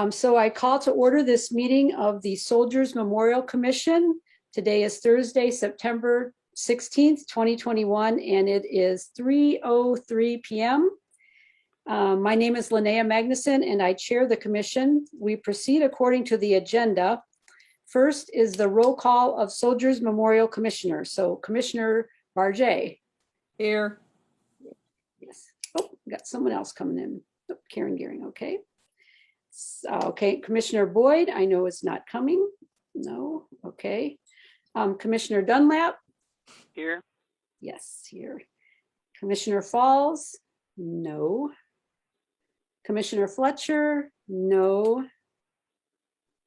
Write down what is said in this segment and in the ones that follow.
So I call to order this meeting of the Soldiers Memorial Commission. Today is Thursday, September 16th, 2021, and it is 3:03 p.m. My name is Linnea Magnuson, and I chair the commission. We proceed according to the agenda. First is the roll call of Soldiers Memorial Commissioners. So Commissioner Barjay. Here. Yes. Oh, we got someone else coming in. Oh, Karen Gearing, okay. Okay, Commissioner Boyd, I know is not coming. No, okay. Commissioner Dunlap. Here. Yes, here. Commissioner Falls. No. Commissioner Fletcher. No.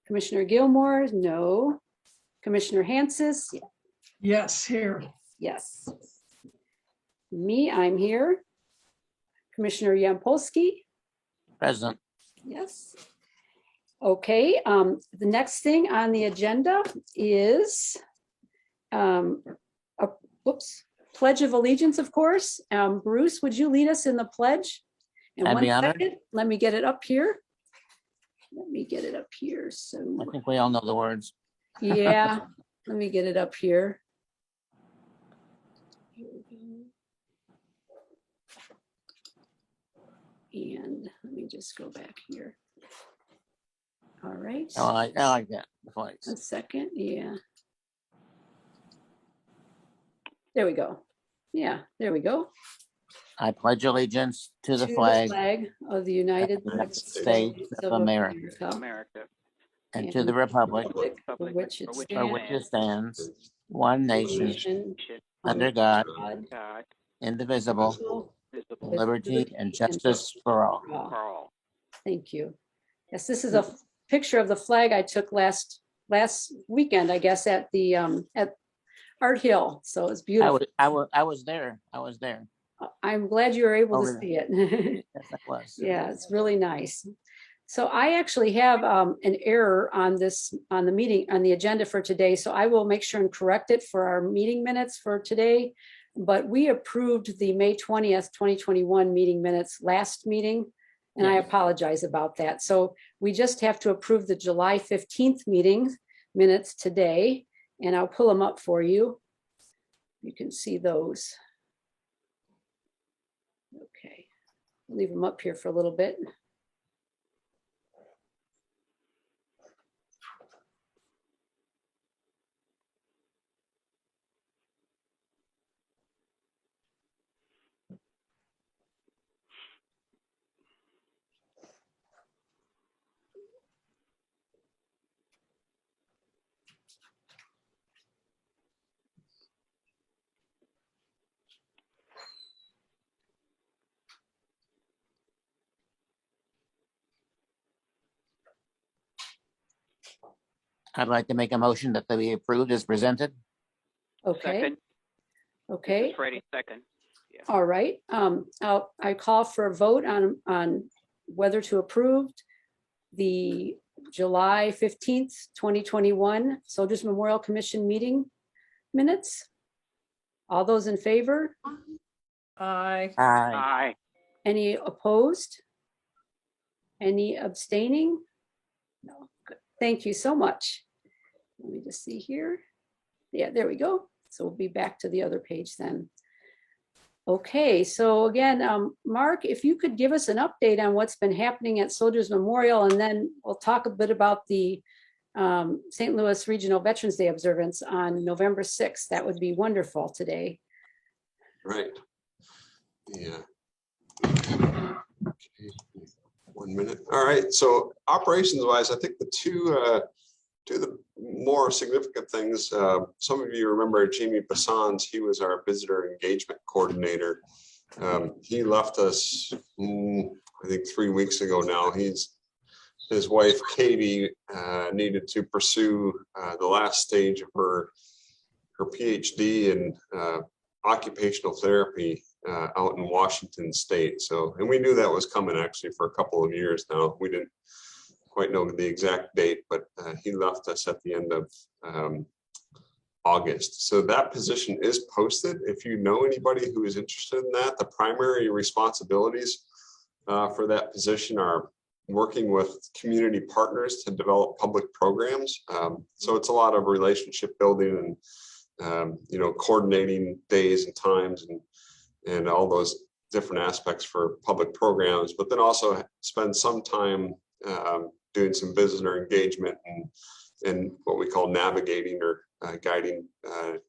Commissioner Gilmore. No. Commissioner Hansis. Yes, here. Yes. Me, I'm here. Commissioner Yampolsky. Present. Yes. Okay, the next thing on the agenda is Pledge of Allegiance, of course. Bruce, would you lead us in the pledge? And I'd be honored. let me get it up here. So I think we all know the words. yeah, let me get it up here. Here we go. And let me just go back here. All right. I like that. A second. Yeah. There we go. Yeah, there we go. I pledge allegiance to the flag of the United States of America and to the republic for which it stands, one nation, under God, indivisible, liberty and justice for all. Thank you. Yes, this is a picture of the flag I took last weekend, I guess, at the at Art Hill. So it's beautiful. I was there. I'm glad you were able to see it. Yes, I was. Yeah, it's really nice. So I actually have an error on the agenda for today. So I will make sure and correct it for our meeting minutes for today. But we approved the May 20th, 2021 meeting minutes last meeting. And I apologize about that. So we just have to approve the July 15th meeting minutes today, and I'll pull them up for you. You can see those. Okay, leave them up here for a little bit. I'd like to make a motion that they be approved as presented. Okay. Second. Okay. Ready, second. Yeah. All right. I call for a vote on whether to approve the July 15th, 2021 Soldiers Memorial Commission meeting minutes. All those in favor? Aye. Aye. Any opposed? Any abstaining? No. Good. Thank you so much. Let me just see here. Yeah, there we go. So we'll be back to the other page then. Okay, so again, Mark, if you could give us an update on what's been happening at Soldiers Memorial, and then we'll talk a bit about the St. Louis Regional Veterans Day observance on November 6th. That would be wonderful today. Right. Yeah. Okay. 1 minute. All right. So operations wise, I think the two of the more significant things, some of you remember Jamie Bassans. He was our visitor engagement coordinator. He left us, I think 3 weeks ago now. His wife, Katie, needed to pursue the last stage of her PhD in occupational therapy out in Washington State. So, and we knew that was coming actually for a couple of years now. We didn't quite know the exact date, but he left us at the end of August. So that position is posted. If you know anybody who is interested in that, the primary responsibilities for that position are working with community partners to develop public programs. So it's a lot of relationship building and coordinating days and times and all those different aspects for public programs, but then also spend some time doing some visitor engagement and what we call navigating or guiding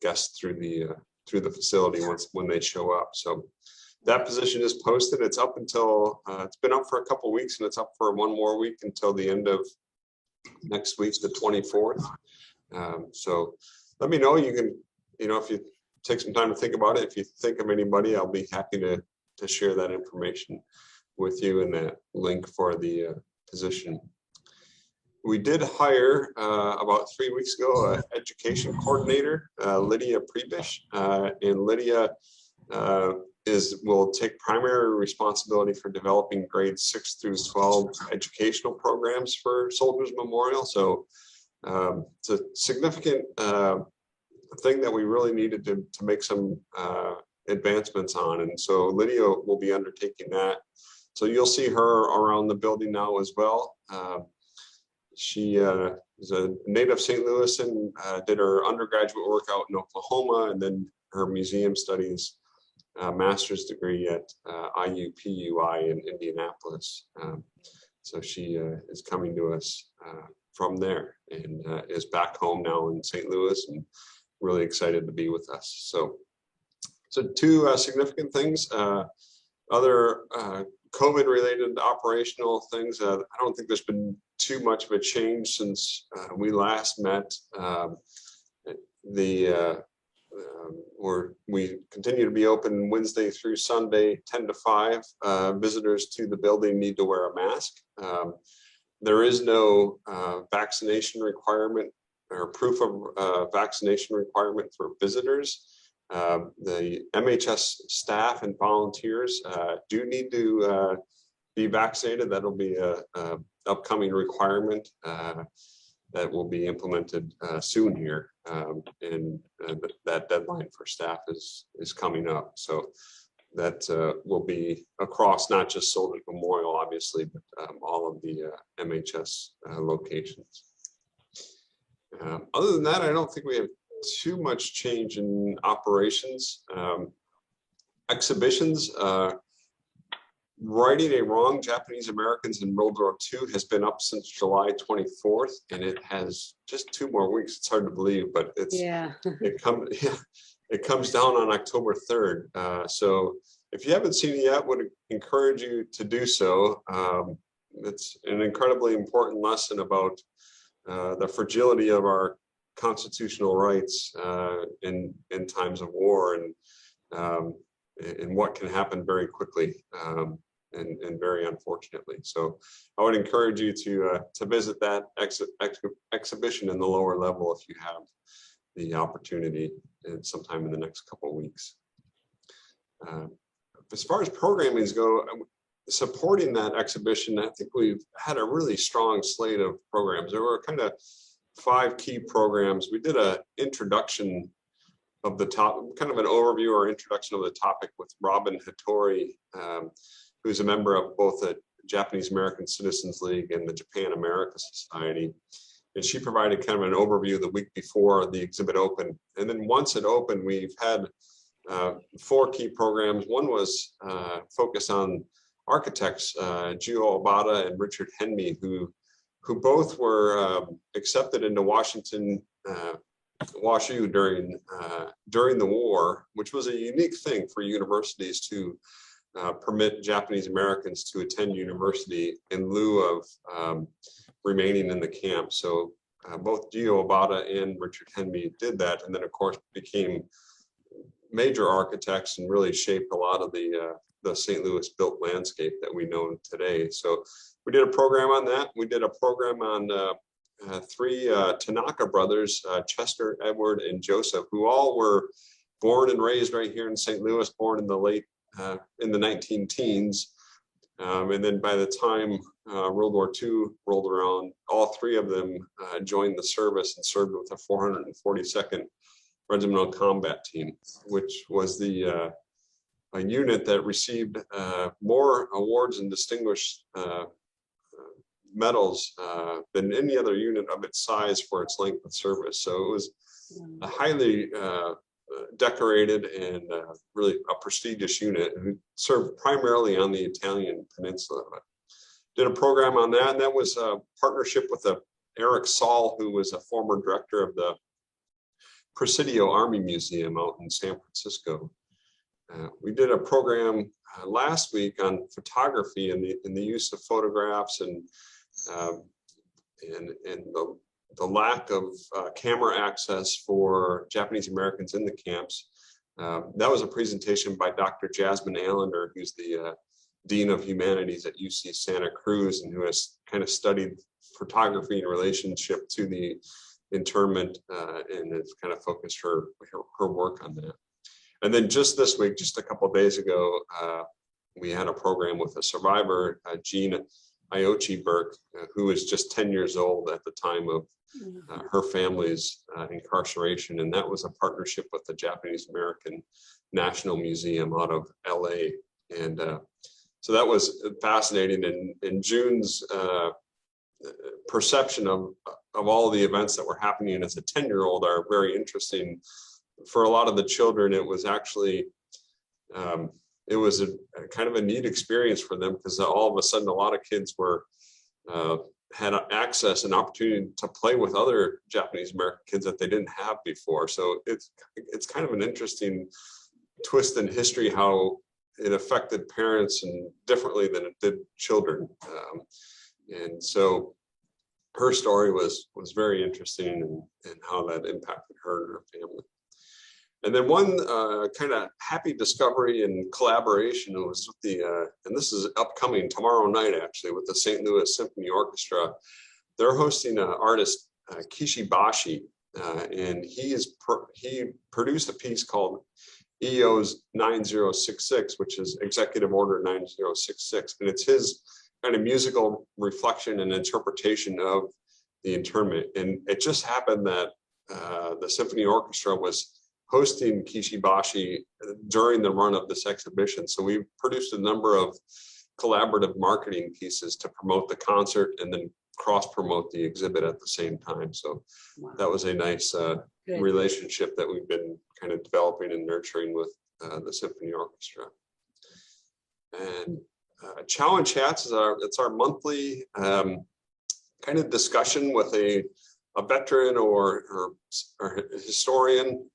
guests through the facility when they show up. So that position is posted. It's up until it's been up for a couple of weeks, and it's up for one more week until the end of next week, the 24th. So let me know. You can, if you take some time to think about it, if you think of anybody, I'll be happy to share that information with you and that link for the position. We did hire about 3 weeks ago an education coordinator, Lydia Prebish, and Lydia will take primary responsibility for developing grades 6 through 12 educational programs for Soldiers Memorial. So it's a significant thing that we really needed to make some advancements on, and so Lydia will be undertaking that. So you'll see her around the building now as well. She is a native St. Louis and did her undergraduate work out in Oklahoma, and then her museum studies master's degree at IUPUI in Indianapolis. So she is coming to us from there and is back home now in St. Louis and really excited to be with us. So two significant things. Other COVID-related operational things. I don't think there's been too much of a change since we last met. We continue to be open Wednesday through Sunday, 10 to 5. Visitors to the building need to wear a mask. There is no vaccination requirement or proof of vaccination requirement for visitors. The MHS staff and volunteers do need to be vaccinated. That'll be a upcoming requirement that will be implemented soon here, and that deadline for staff is coming up. So that will be across not just Soldiers Memorial, obviously, but all of the MHS locations. Other than that, I don't think we have too much change in operations. Exhibitions, Righting a Wrong, Japanese Americans in World War II has been up since July 24th, and it has just 2 more weeks. It's hard to believe, but it comes down on October 3rd. So if you haven't seen it yet, would encourage you to do so. It's an incredibly important lesson about the fragility of our constitutional rights in times of war, and what can happen very quickly and very unfortunately. So I would encourage you to visit that exhibition in the lower level if you have the opportunity sometime in the next couple of weeks. As far as programmings go, supporting that exhibition, I think we've had a really strong slate of programs. There were kind of 5 key programs. We did an introduction of the top, kind of an overview or introduction of the topic with Robin Hattori, who's a member of both the Japanese American Citizens League and the Japan America Society. And she provided kind of an overview the week before the exhibit opened. And then once it opened, we've had 4 key programs. One was focused on architects, Gio Obata and Richard Henme, who both were accepted into Washington, WashU during the war, which was a unique thing for universities to permit Japanese Americans to attend university in lieu of remaining in the camp. So both Gio Obata and Richard Henme did that, and then of course became major architects and really shaped a lot of the St. Louis built landscape that we know today. So we did a program on that. We did a program on 3 Tanaka brothers, Chester, Edward, and Joseph, who all were born and raised right here in St. Louis, born in the 19 teens. And then by the time World War II rolled around, all 3 of them joined the service and served with the 442nd Regimental Combat Team, which was a unit that received more awards and distinguished medals than any other unit of its size for its length of service. So it was a highly decorated and really a prestigious unit, and served primarily on the Italian peninsula. But did a program on that, and that was a partnership with Eric Saul, who was a former director of the Presidio Army Museum out in San Francisco. We did a program last week on photography and the use of photographs and the lack of camera access for Japanese Americans in the camps. That was a presentation by Dr. Jasmine Allender, who's the Dean of Humanities at UC Santa Cruz, and who has kind of studied photography in relationship to the internment and has kind of focused her work on that. And then just this week, just a couple of days ago, we had a program with a survivor, Jean Iochi Burke, who was just 10 years old at the time of her family's incarceration. And that was a partnership with the Japanese American National Museum out of LA. And so that was fascinating. And June's perception of all the events that were happening as a 10-year-old are very interesting. For a lot of the children, it was actually, it was a kind of a neat experience for them, because all of a sudden a lot of kids were had access and opportunity to play with other Japanese American kids that they didn't have before. So it's kind of an interesting twist in history, how it affected parents and differently than it did children. And so her story was very interesting, and how that impacted her and her family. And then one kind of happy discovery and collaboration was with the, and this is upcoming tomorrow night actually, with the St. Louis Symphony Orchestra. They're hosting an artist, Kishi Bashi, and he produced a piece called EO's 9066, which is Executive Order 9066. And it's his kind of musical reflection and interpretation of the internment. And it just happened that the Symphony Orchestra was hosting Kishi Bashi during the run of this exhibition. So we produced a number of collaborative marketing pieces to promote the concert and then cross-promote the exhibit at the same time. So that was a nice relationship that we've been kind of developing and nurturing with the Symphony Orchestra. And Challenge Chats is our monthly kind of discussion with a veteran or historian.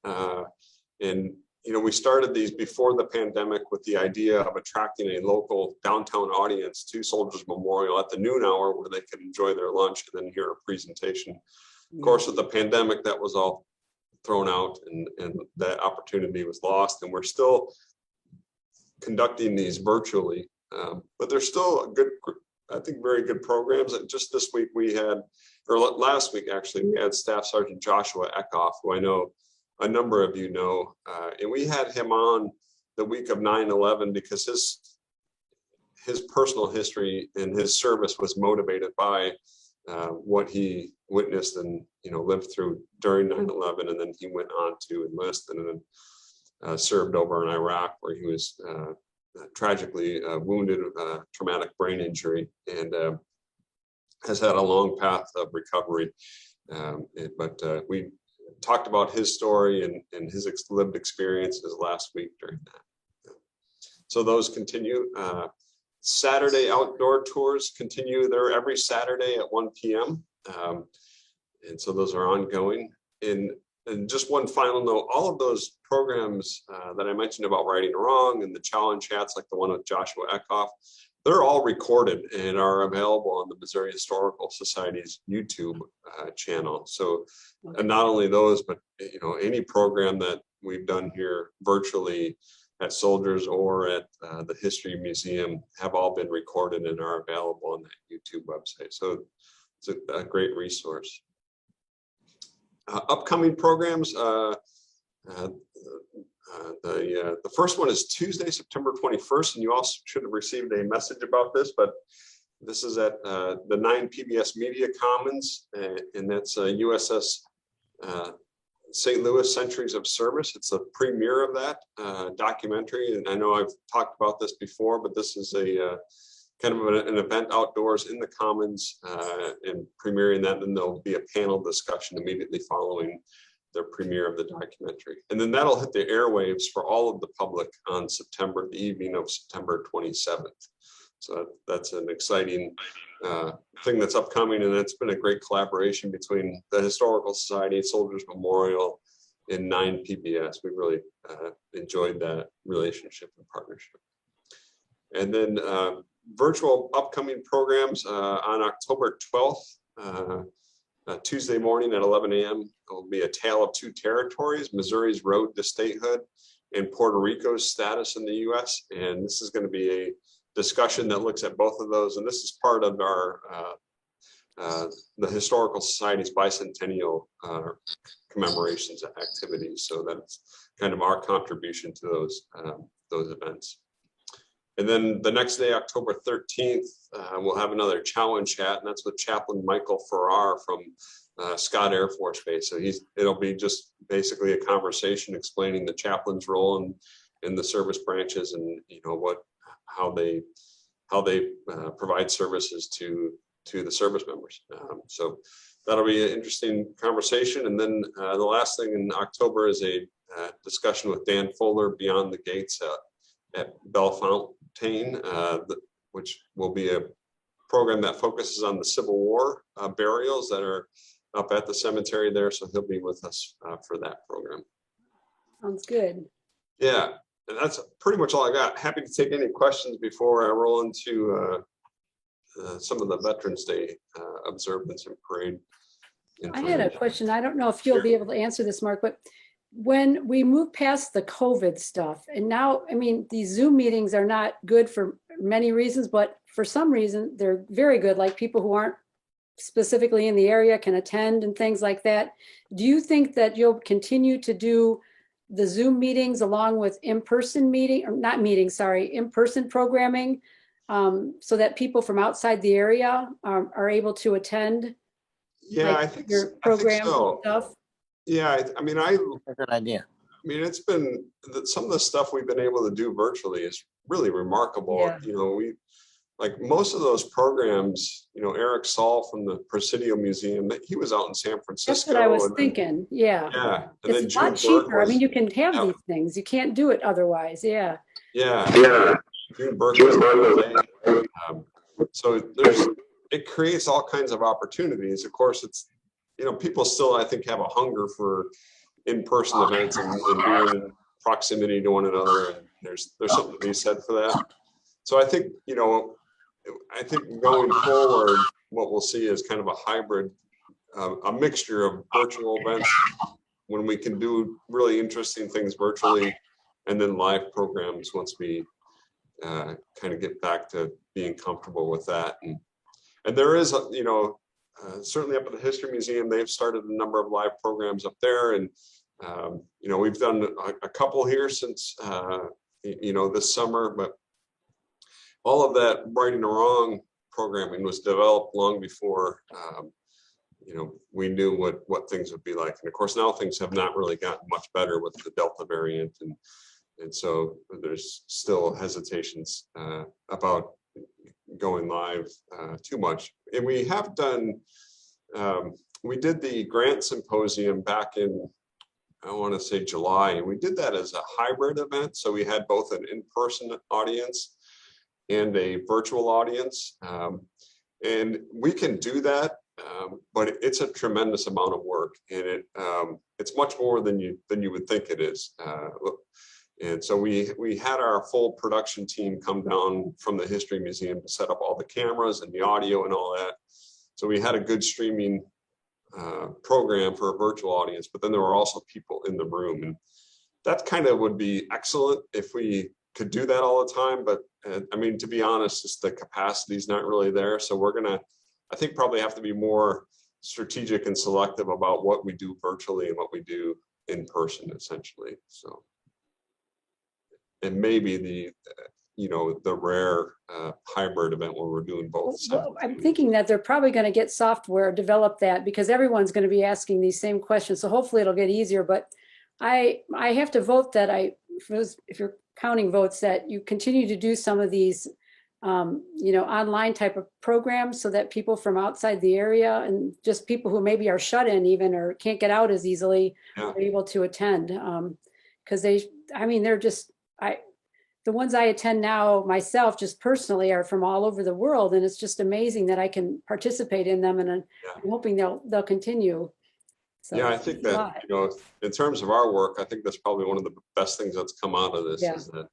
And, you know, we started these before the pandemic with the idea of attracting a local downtown audience to Soldiers Memorial at the noon hour, where they could enjoy their lunch and then hear a presentation. Of course, with the pandemic, that was all thrown out, and that opportunity was lost. And we're still conducting these virtually, but there's still a good, I think, very good programs. Just this week we had, or last week actually, we had Staff Sergeant Joshua Eckhoff, who I know a number of you know, and we had him on the week of 9/11 because his personal history and his service was motivated by what he witnessed and, you know, lived through during 9/11, and then he went on to enlist and then served over in Iraq, where he was tragically wounded with a traumatic brain injury, and has had a long path of recovery. But we talked about his story and his lived experiences last week during that. So those continue. Saturday outdoor tours continue. They're every Saturday at 1 p.m. And so those are ongoing. And just one final note, all of those programs that I mentioned about Righting Wrong and the challenge chats, like the one with Joshua Eckhoff, they're all recorded and are available on the Missouri Historical Society's YouTube channel. So, and not only those, but, you know, any program that we've done here virtually at Soldiers or at the History Museum have all been recorded and are available on that YouTube website. So it's a great resource. Upcoming programs, the first one is Tuesday, September 21st, and you also should have received a message about this, but this is at the 9 PBS Media Commons, and that's USS St. Louis Centuries of Service. It's a premiere of that documentary, and I know I've talked about this before, but this is a kind of an event outdoors in the Commons and premiering that. Then there'll be a panel discussion immediately following the premiere of the documentary. And then that'll hit the airwaves for all of the public on the evening of September 27th. So that's an exciting thing that's upcoming, and it's been a great collaboration between the Historical Society, Soldiers Memorial, and 9 PBS. We really enjoyed that relationship and partnership. And then virtual upcoming programs on October 12th, Tuesday morning at 11 a.m. will be A Tale of Two Territories, Missouri's Road to Statehood and Puerto Rico's status in the U.S. And this is going to be a discussion that looks at both of those. And this is part of our the Historical Society's bicentennial commemorations activities. So that's kind of our contribution to those events. And then the next day, October 13th, we'll have another challenge chat, and that's with Chaplain Michael Farrar from Scott Air Force Base. So it'll be just basically a conversation explaining the chaplain's role in the service branches, and how they provide services to the service members. So that'll be an interesting conversation. And then the last thing in October is a discussion with Dan Fuller, Beyond the Gates at Bellefontaine, which will be a program that focuses on the Civil War burials that are up at the cemetery there. So he'll be with us for that program. Sounds good. Yeah, and that's pretty much all I got. Happy to take any questions before I roll into some of the Veterans Day observance and parade. I had a question. I don't know if you'll be able to answer this, Mark, but when we move past the COVID stuff, and now, I mean, these Zoom meetings are not good for many reasons, but for some reason, they're very good, like people who aren't specifically in the area can attend and things like that. Do you think that you'll continue to do the Zoom meetings along with in-person in-person programming, so that people from outside the area are able to attend? Yeah, like I think your programs so. and stuff? Yeah, I mean, That's a good idea. I mean, it's been some of the stuff we've been able to do virtually is really remarkable. Yeah. We like most of those programs, Eric Saul from the Presidio Museum, he was out in San Francisco. That's what I was thinking. Yeah. Yeah. And then It's a lot cheaper. I mean, you can have these things. You can't do it otherwise. Yeah. Yeah. June Burke was so it creates all kinds of opportunities. Of course, it's, people still, I think, have a hunger for in-person events and being in proximity to one another. And there's something to be said for that. So I think, going forward, what we'll see is kind of a hybrid, a mixture of virtual events when we can do really interesting things virtually, and then live programs once we kind of get back to being comfortable with that. And there is, certainly up at the History Museum, they've started a number of live programs up there. And, we've done a couple here since, this summer, but all of that Right and Wrong programming was developed long before, we knew what things would be like. And of course, now things have not really gotten much better with the Delta variant. And so there's still hesitations about going live too much. And we have done, we did the grant symposium back in, I want to say July, and we did that as a hybrid event. So we had both an in-person audience and a virtual audience. And we can do that, but it's a tremendous amount of work, and it's much more than you would think it is. And so we had our full production team come down from the History Museum to set up all the cameras and the audio and all that. So we had a good streaming program for a virtual audience, but then there were also people in the room. And that kind of would be excellent if we could do that all the time. But I mean, to be honest, just the capacity is not really there. So we're going to, I think, probably have to be more strategic and selective about what we do virtually and what we do in person, essentially. So. And maybe the rare hybrid event where we're doing both. Well, I'm thinking that they're probably going to get software, develop that, because everyone's going to be asking these same questions. So hopefully it'll get easier. But I have to vote that if you're counting votes, that you continue to do some of these online type of programs so that people from outside the area and just people who maybe are shut in even or can't get out as easily are able to attend. Because they're just, the ones I attend now myself, just personally, are from all over the world. And it's just amazing that I can participate in them, and I'm hoping they'll continue. So, yeah, I think that, in terms of our work, I think that's probably one of the best things that's come out of this is that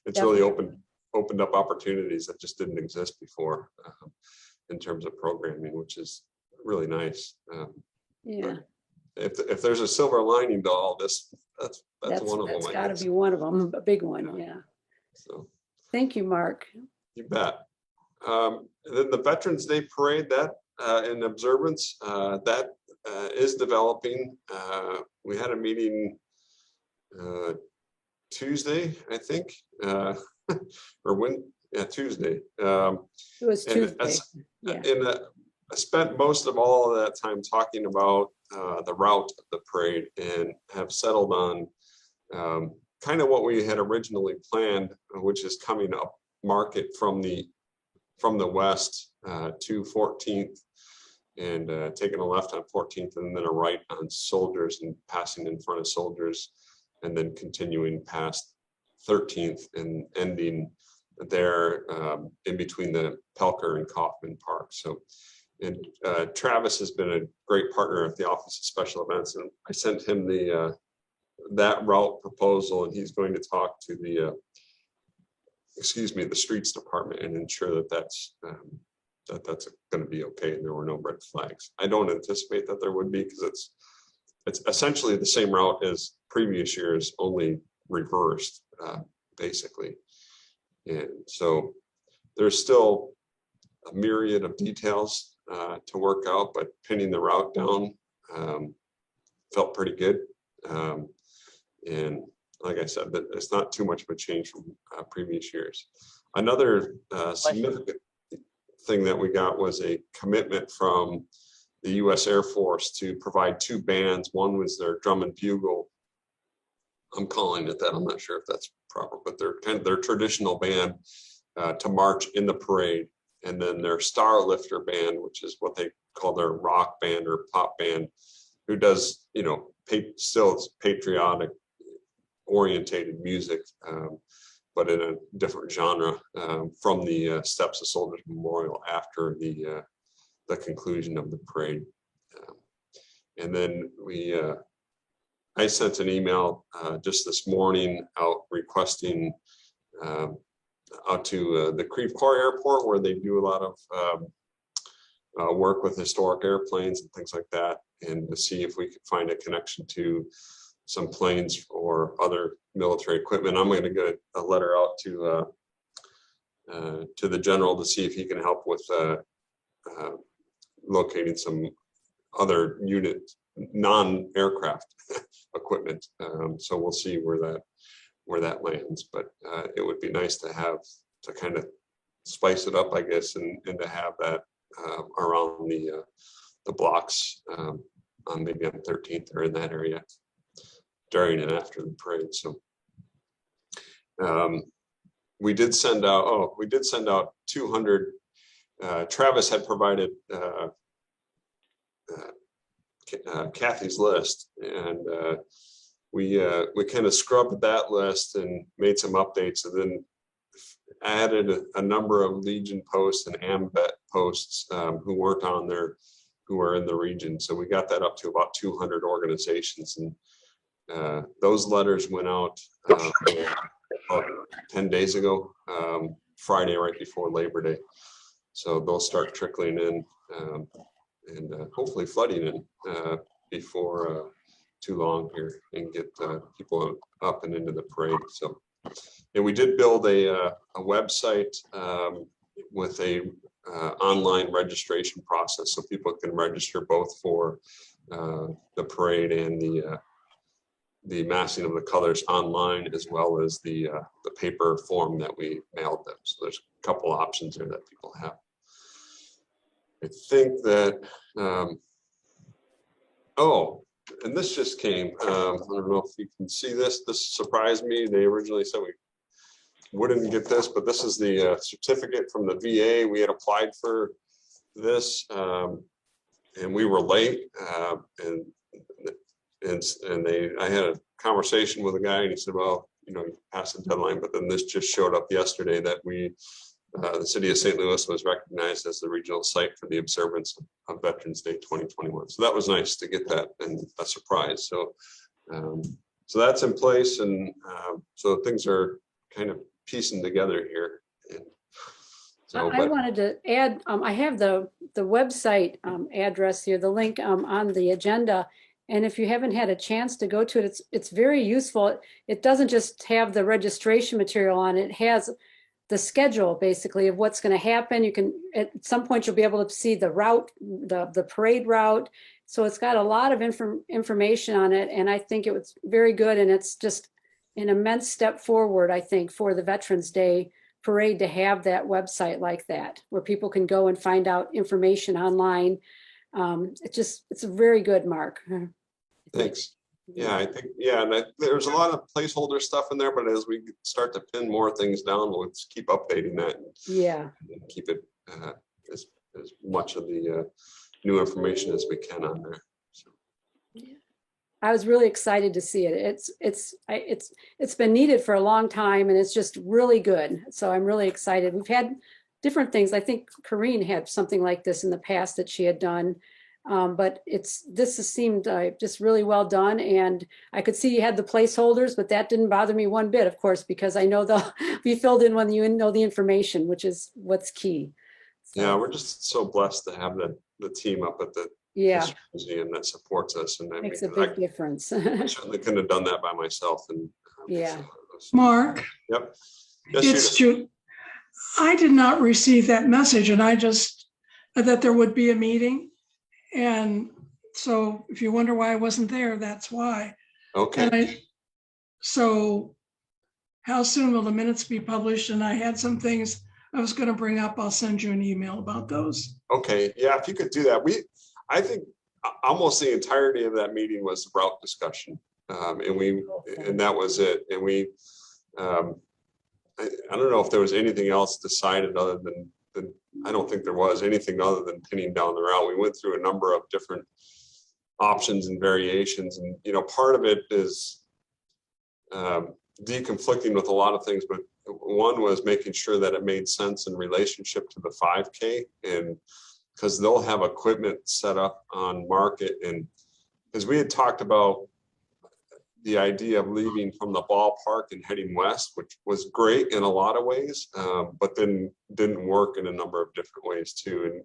it's really opened up opportunities that just didn't exist before in terms of programming, which is really nice. If there's a silver lining to all this, that's one of them. That's got to be one of them, a big one. Yeah. So thank you, Mark. You bet. And then the Veterans Day Parade, that in observance, that is developing. We had a meeting Tuesday, I think, Tuesday. It was Tuesday. I spent most of all of that time talking about the route of the parade, and have settled on kind of what we had originally planned, which is coming up Market from the west to 14th, and taking a left on 14th and then a right on Soldiers and passing in front of Soldiers, and then continuing past 13th and ending there in between the Pelker and Kaufman Park. So, and Travis has been a great partner at the Office of Special Events, and I sent him the that route proposal, and he's going to talk to the the streets department and ensure that that's going to be okay and there were no red flags. I don't anticipate that there would be, because it's essentially the same route as previous years, only reversed basically. And so there's still a myriad of details to work out, but pinning the route down felt pretty good. And like I said, that it's not too much of a change from previous years. Another significant thing that we got was a commitment from the U.S. Air Force to provide 2 bands. One was their drum and bugle. I'm calling it that. I'm not sure if that's proper, but they're kind of their traditional band to march in the parade. And then their Star Lifter band, which is what they call their rock band or pop band, who does, still it's patriotic orientated music, but in a different genre, from the Steps of Soldiers Memorial after the conclusion of the parade. And then I sent an email just this morning out requesting out to the Creve Coeur Airport, where they do a lot of work with historic airplanes and things like that, and to see if we could find a connection to some planes or other military equipment. I'm going to get a letter out to the general to see if he can help with locating some other unit, non-aircraft equipment. So we'll see where that lands. But it would be nice to have to kind of spice it up, I guess, and to have that around the blocks on maybe on 13th or in that area during and after the parade. So we did send out 200. Travis had provided Kathy's list, and we kind of scrubbed that list and made some updates, and then added a number of Legion posts and AMBET posts who weren't on there, who are in the region. So we got that up to about 200 organizations, and those letters went out about 10 days ago, Friday, right before Labor Day. So they'll start trickling in and hopefully flooding in before too long here, and get people up and into the parade. So, and we did build a website with a online registration process, so people can register both for the parade and the massing of the colors online, as well as the paper form that we mailed them. So there's a couple options there that people have. I think that, and this just came, I don't know if you can see this. This surprised me. They originally said wouldn't get this, but this is the certificate from the VA. We had applied for this, and we were late, and I had a conversation with a guy, and he said, well, you know, you passed the deadline, but then this just showed up yesterday that the city of St. Louis was recognized as the regional site for the observance of Veterans Day 2021. So that was nice to get that, and a surprise. So so that's in place, and so things are kind of piecing together here. And so, I wanted to add, I have the website address here, the link on the agenda. And if you haven't had a chance to go to it, it's very useful. It doesn't just have the registration material on it. It has the schedule basically of what's going to happen. You can, at some point, you'll be able to see the route, the parade route. So it's got a lot of information on it. And I think it was very good. And it's just an immense step forward, I think, for the Veterans Day parade to have that website like that, where people can go and find out information online. It's very good, Mark. thanks. Yeah, I think, yeah, and there's a lot of placeholder stuff in there, but as we start to pin more things down, we'll just keep updating that. Yeah. And keep it as much of the new information as we can on there. So. I was really excited to see it. It's been needed for a long time, and it's just really good. So I'm really excited. We've had different things. I think Corrine had something like this in the past that she had done. But this has seemed just really well done, and I could see you had the placeholders, but that didn't bother me one bit, of course, because I know they'll be filled in when you know the information, which is what's key. So, Yeah, we're just so blessed to have the team up at the History Museum that supports us, and makes a big difference. I certainly couldn't have done that by myself. And yeah, Mark. Yep. Yes, it's June. I did not receive that message, and I just that there would be a meeting. And so if you wonder why I wasn't there, that's why. Okay. So how soon will the minutes be published? And I had some things I was going to bring up. I'll send you an email about those. Okay. Yeah, if you could do that. I think almost the entirety of that meeting was route discussion. And that was it. And I don't know if there was anything else decided other than I don't think there was anything other than pinning down the route. We went through a number of different options and variations, and part of it is deconflicting with a lot of things, but one was making sure that it made sense in relationship to the 5K, and because they'll have equipment set up on market, and because we had talked about the idea of leaving from the ballpark and heading west, which was great in a lot of ways, but then didn't work in a number of different ways too. And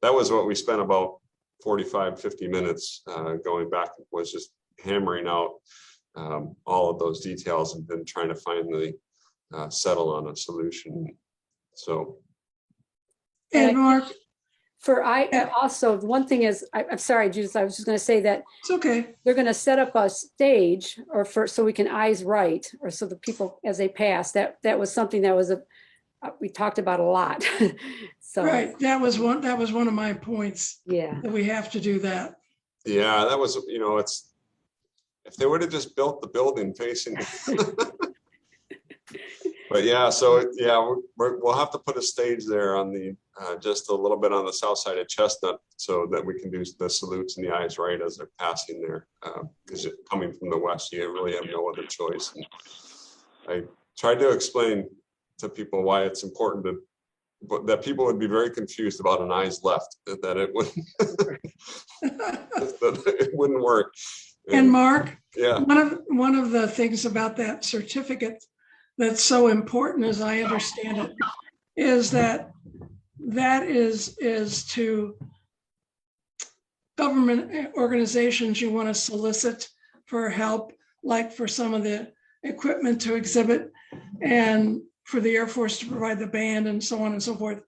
that was what we spent about 45, 50 minutes going back, was just hammering out all of those details and then trying to finally settle on a solution. So. And Mark. Also, one thing is, I'm sorry, Judith, I was just going to say that it's okay. They're going to set up a stage so we can eyes right, or so the people as they pass. That was something that we talked about a lot. So right, that was one of my points. Yeah, that we have to do that. Yeah, that was it's if they would have just built the building facing. But yeah, so yeah, we'll have to put a stage there on the just a little bit on the south side of Chestnut, so that we can do the salutes and the eyes right as they're passing there. Because coming from the west, you really have no other choice. And I tried to explain to people why it's important but that people would be very confused about an eyes left, that it wouldn't that it wouldn't work. And Mark, yeah, one of the things about that certificate that's so important, as I understand it, is that is to government organizations you want to solicit for help, like for some of the equipment to exhibit, and for the Air Force to provide the band and so on and so forth.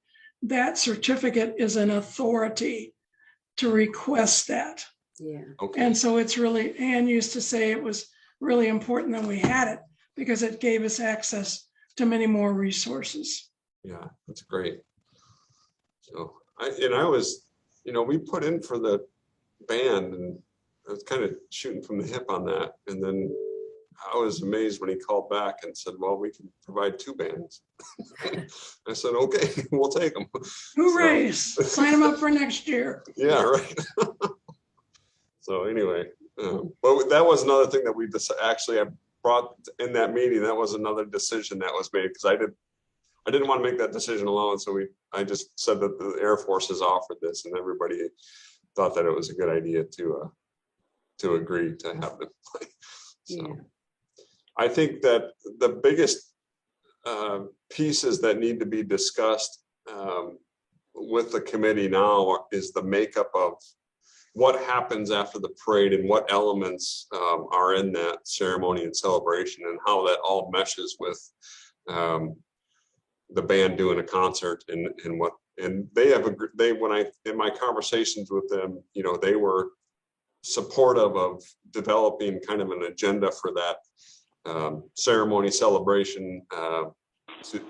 That certificate is an authority to request that. Yeah. Okay. And so it's really, Anne used to say it was really important that we had it, because it gave us access to many more resources. Yeah, that's great. So I was, we put in for the band, and I was kind of shooting from the hip on that. And then I was amazed when he called back and said, well, we can provide 2 bands. I said, okay, we'll take them. Hooray, sign them up for next year. Yeah, right. So anyway, but that was another thing that we actually I brought in that meeting. That was another decision that was made because I didn't want to make that decision alone. So I just said that the Air Force has offered this, and everybody thought that it was a good idea to agree to have them play. So Yeah. I think that the biggest pieces that need to be discussed with the committee now is the makeup of what happens after the parade and what elements are in that ceremony and celebration, and how that all meshes with the band doing a concert and what, and they have in my conversations with them, you know, they were supportive of developing kind of an agenda for that ceremony celebration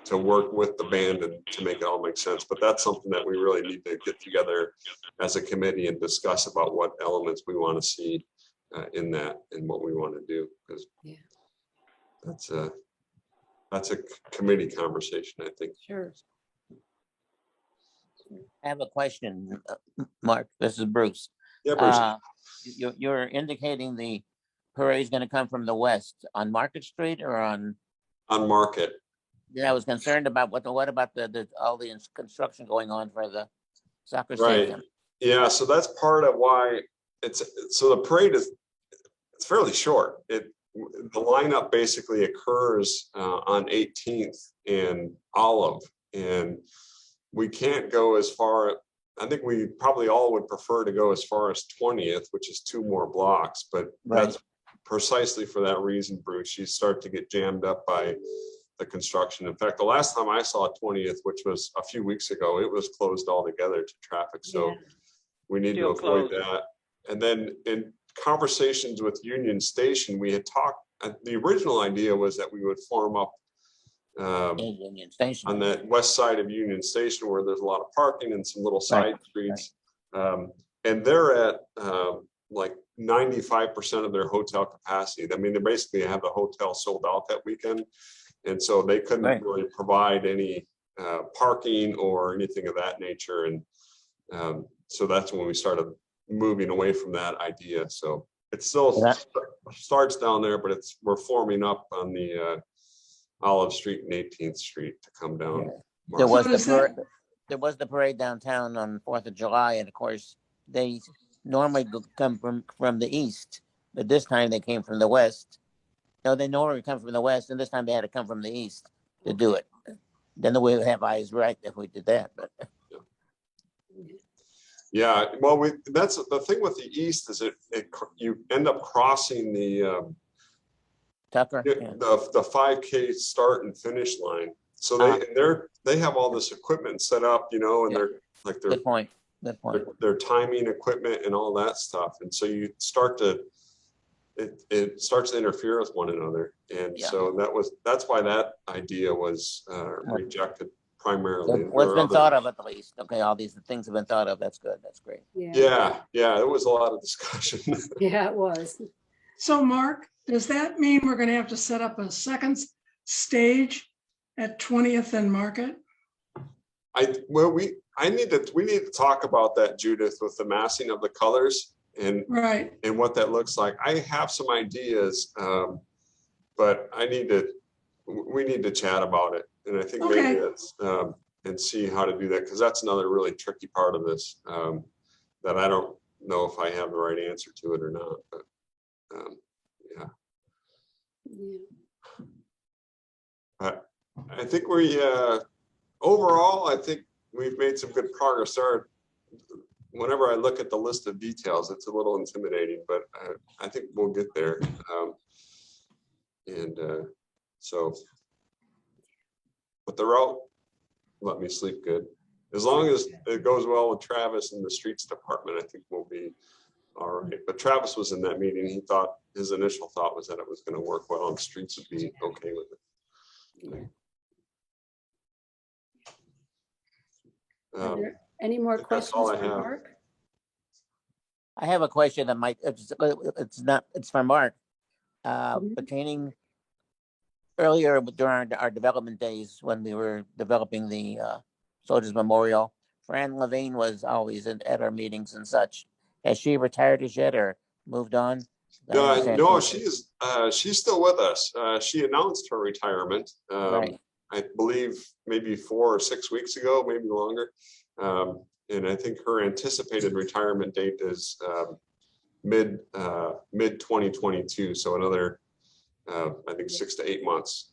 to work with the band and to make it all make sense. But that's something that we really need to get together as a committee and discuss about what elements we want to see in that and what we want to do, because that's a committee conversation, I think. Sure. I have a question, Mark. This is Bruce. Yeah, Bruce. You're indicating the parade is going to come from the west on Market Street or on Market. Yeah, I was concerned about what about the all the construction going on for the soccer Right. stadium. Yeah, so that's part of why so the parade it's fairly short. The lineup basically occurs on 18th and Olive, and we can't go as far. I think we probably all would prefer to go as far as 20th, which is 2 more blocks, but that's precisely for that reason, Bruce. You start to get jammed up by the construction. In fact, the last time I saw 20th, which was a few weeks ago, it was closed altogether to traffic. So we need to avoid that. And then in conversations with Union Station, we had talked, the original idea was that we would form up Union Station on that west side of Union Station where there's a lot of parking and some little side streets. And they're at like 95% of their hotel capacity. I mean, they basically have the hotel sold out that weekend. And so they couldn't really provide any parking or anything of that nature. And so that's when we started moving away from that idea. So it still starts down there, but we're forming up on the Olive Street and 18th Street to come down. There was the parade downtown on 4th of July, and of course they normally come from the east, but this time they came from the west. No, they normally come from the west, and this time they had to come from the east to do it. Then we would have eyes right if we did that. But yeah, well, that's the thing with the east is you end up crossing the Tucker, the 5K start and finish line. So they have all this equipment set up, you know, and they're like good point. Their timing equipment and all that stuff, and so you start to. It starts to interfere with one another, and so that's why that idea was rejected primarily. What's been thought of at the least? Okay, all these things have been thought of. That's good. That's great. Yeah. It was a lot of discussion. Yeah, it was. So, Mark, does that mean we're going to have to set up a second stage at 20th and Market? We need to talk about that, Judith, with the massing of the colors. And what that looks like. I have some ideas, but we need to chat about it. And I think maybe it's and see how to do that, because that's another really tricky part of this that I don't know if I have the right answer to it or not. But But I think overall, I think we've made some good progress there. Whenever I look at the list of details, it's a little intimidating, but I think we'll get there. But the route let me sleep good. As long as it goes well with Travis and the streets department, I think we'll be all right. But Travis was in that meeting. His initial thought was that it was going to work well and streets would be okay with it. Are there any more questions for Mark? I have a question that it's for Mark. Mhm. pertaining earlier during our development days when we were developing the Soldiers Memorial. Fran Levine was always at our meetings and such. Has she retired as yet or moved on? I understand No, she- she's still with us. She announced her retirement. Right. I believe maybe 4 or 6 weeks ago, maybe longer. And I think her anticipated retirement date is mid 2022. So another, I think 6 to 8 months.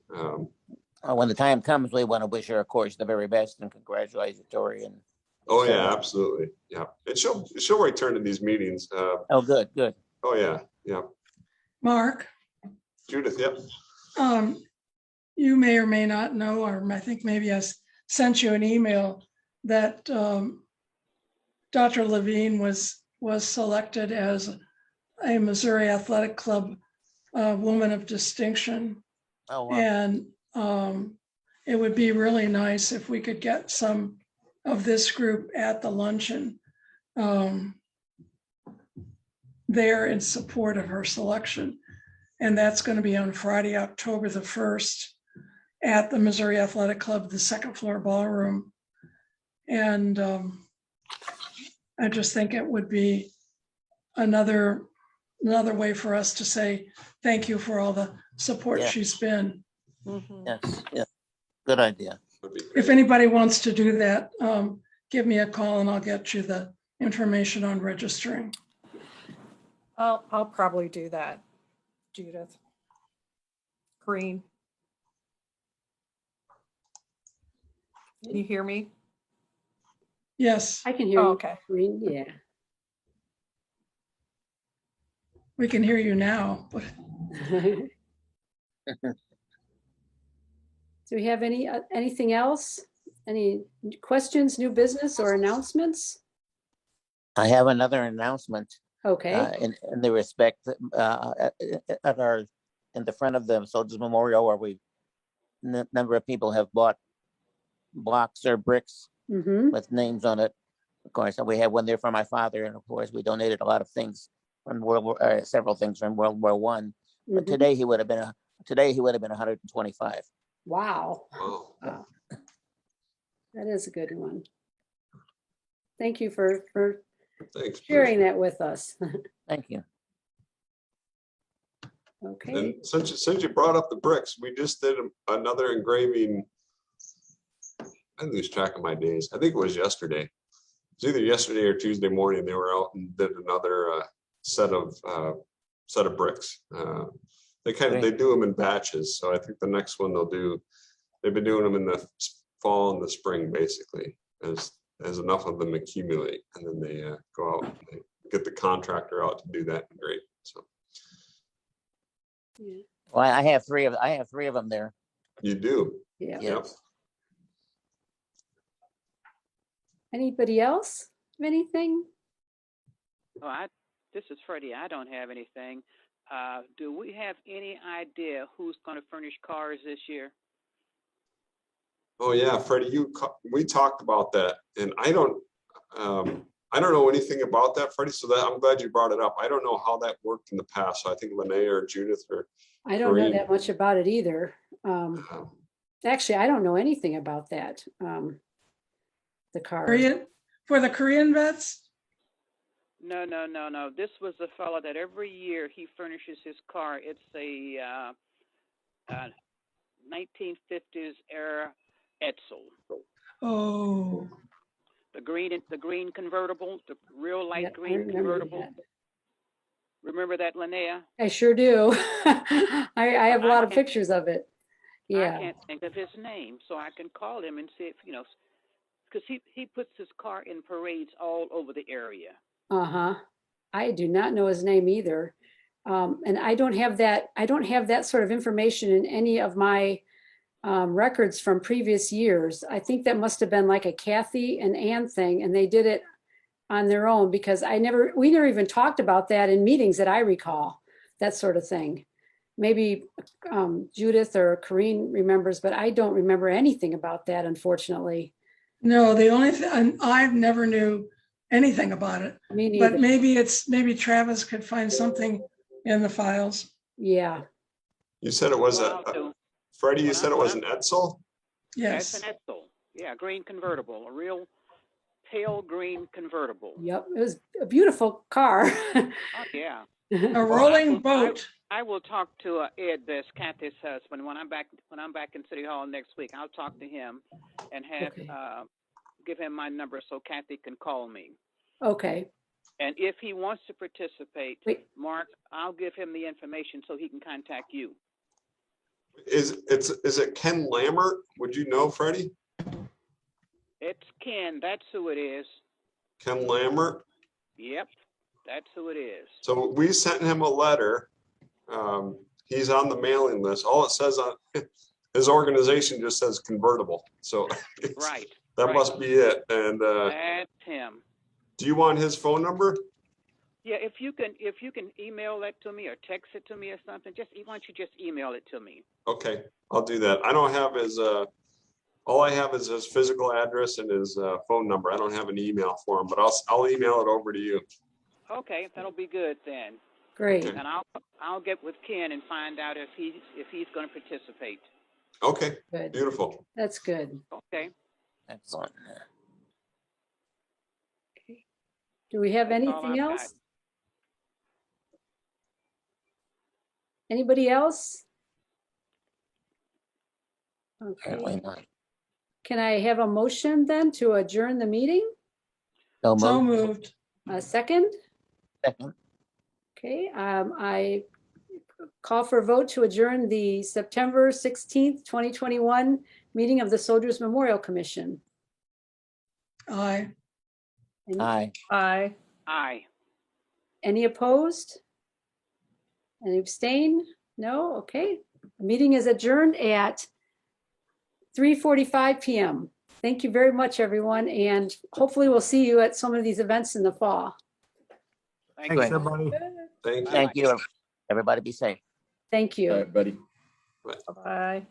When the time comes, we want to wish her, of course, the very best and congratulatory. And Oh so- yeah, absolutely. Yeah, and she'll return to these meetings. Oh, good, good. Oh yeah, yeah. Mark, Judith, yep. you may or may not know, or I think maybe I sent you an email that Dr. Levine was selected as a Missouri Athletic Club Woman of Distinction. Oh, wow. And it would be really nice if we could get some of this group at the luncheon there in support of her selection. And that's going to be on Friday, October the 1st at the Missouri Athletic Club, the second floor ballroom. And I just think it would be another way for us to say thank you for all the support Yeah. she's been. Yes, yes. Good idea. That'd be great. If anybody wants to do that, give me a call and I'll get you the information on registering. I'll probably do that, Judith. Green. Can you hear me? Yes, I can hear Oh, you. okay. Green, yeah. we can hear you now. But Do we have anything else? Any questions, new business or announcements? I have another announcement. Okay, In the respect at in the front of the Soldiers Memorial, where number of people have bought blocks or bricks mm-hmm, with names on it. Of course, and we have one there for my father, and of course, we donated a lot of things from several things from World War One. But mm-hmm. today he would have been 125. Wow. Wow. Wow. That is a good one. Thank you for Thanks. Bruce. sharing that with us. Thank you. Okay, And since you brought up the bricks, we just did another engraving. I lose track of my days. I think it was yesterday. It's either yesterday or Tuesday morning. They were out and did another set of bricks. They do them in batches. So I think the next one they've been doing them in the fall and the spring, basically, as enough of them accumulate, and then they go out and they get the contractor out to do that. Great. So yeah, Well, I have three of them there. you do. yeah. Yep. Anybody else have anything? Oh, this is Freddie. I don't have anything. Do we have any idea who's going to furnish cars this year? Oh yeah, Freddie, we talked about that, and I don't know anything about that, Freddie. So I'm glad you brought it up. I don't know how that worked in the past. So I think Linnea or Judith or I don't know Corinne. that much about it either. Actually, I don't know anything about that. The cars. for the Korean vets, No. This was a fellow that every year he furnishes his car. It's a 1950s era Edsel. oh, The green convertible, the real light Yeah, I green remember convertible. that. Remember that, Linnea? I sure do. I have a lot of pictures of it. I Yeah. can't think of his name, so I can call him and see if, because he puts his car in parades all over the area. Uh-huh. I do not know his name either. And I don't have that sort of information in any of my records from previous years. I think that must have been like a Kathy and Ann thing, and they did it on their own because we never even talked about that in meetings that I recall, that sort of thing. Maybe Judith or Corinne remembers, but I don't remember anything about that, unfortunately. no, the only thing, I've never knew anything about it, Me neither. but maybe Travis could find something in the files. Yeah, You said it was Well, I'll do. Freddie, you What said I- it was what an Edsel? Yes. That's an Edsel. Yeah, green convertible, a real pale green convertible. yep, it was a beautiful car. Oh, yeah. A rolling boat. I will talk to Ed, this Kathy's husband, when I'm back in City Hall next week. I'll talk to him and have Okay. give him my number so Kathy can call me. Okay, And if he wants to participate, wait, Mark, I'll give him the information so he can contact you. Is it Ken Lambert? Would you know, Freddie? It's Ken. That's who it is. Ken Lambert? Yep, that's who it is. So we sent him a letter. He's on the mailing list. All it says on his organization just says convertible. So Right. that right. must be it. And That's him. do you want his phone number? Yeah, if you can email that to me or text it to me or something, why don't you just email it to me? Okay, I'll do that. I don't have his, all I have is his physical address and his phone number. I don't have an email for him, but I'll email it over to you. Okay, that'll be good then. great. Okay. And I'll get with Ken and find out if he's going to participate. Okay, Good. beautiful. That's good. Okay. Excellent. Do we have That's all anything I've got. else? Anybody else? Apparently Okay, not. can I have a motion then to adjourn the meeting? So So moved. moved. A second? Second. Okay, I call for a vote to adjourn the September 16th, 2021 meeting of the Soldiers Memorial Commission. Aye. Aye. Aye. Aye. Any opposed? Any abstain? No? Okay. The meeting is adjourned at 3:45 p.m. Thank you very much, everyone, and hopefully we'll see you at some of these events in the fall. Thank Thanks, you. everybody. Thank you. Thank you. Everybody be safe. Thank you. All right, buddy. Bye.